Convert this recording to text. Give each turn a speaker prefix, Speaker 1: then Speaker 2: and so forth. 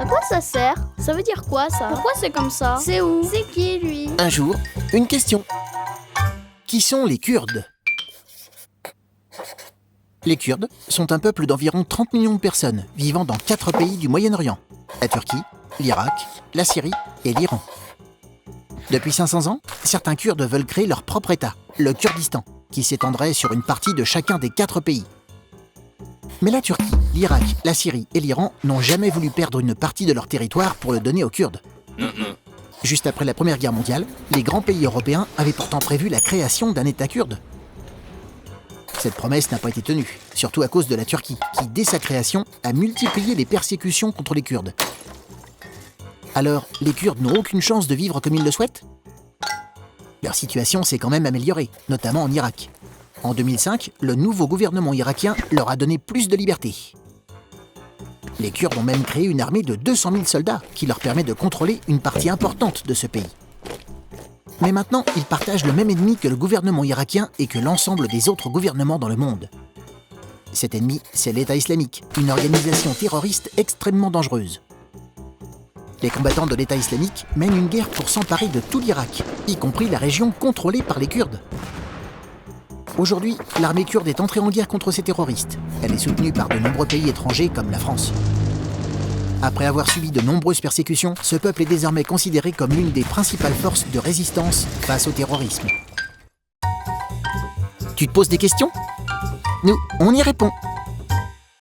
Speaker 1: À quoi ça sert? Ça veut dire quoi ça? Pourquoi c'est comme ça? C'est où? C'est qui lui?
Speaker 2: Un jour, une question. Qui sont les Kurdes? Les Kurdes sont un peuple d'environ 30 millions de personnes vivant dans 4 pays du Moyen-Orient: la Turquie, l'Irak, la Syrie et l'Iran. Depuis 500 ans, certains Kurdes veulent créer leur propre État, le Kurdistan, qui s'étendrait sur une partie de chacun des 4 pays. Mais la Turquie, l'Irak, la Syrie et l'Iran n'ont jamais voulu perdre une partie de leur territoire pour le donner aux Kurdes. Juste après la Première Guerre mondiale, les grands pays européens avaient pourtant prévu la création d'un État kurde. Cette promesse n'a pas été tenue, surtout à cause de la Turquie, qui, dès sa création, a multiplié les persécutions contre les Kurdes. Alors, les Kurdes n'ont aucune chance de vivre comme ils le souhaitent? Leur situation s'est quand même améliorée, notamment en Irak. En 2005, le nouveau gouvernement irakien leur a donné plus de liberté. Les Kurdes ont même créé une armée de 200 000 soldats qui leur permet de contrôler une partie importante de ce pays. Mais maintenant, ils partagent le même ennemi que le gouvernement irakien et que l'ensemble des autres gouvernements dans le monde. Cet ennemi, c'est l'État islamique, une organisation terroriste extrêmement dangereuse. Les combattants de l'État islamique mènent une guerre pour s'emparer de tout l'Irak, y compris la région contrôlée par les Kurdes. Aujourd'hui, l'armée kurde est entrée en guerre contre ces terroristes. Elle est soutenue par de nombreux pays étrangers comme la France. Après avoir subi de nombreuses persécutions, ce peuple est désormais considéré comme l'une des principales forces de résistance face au terrorisme. Tu te poses des questions? Nous, on y répond.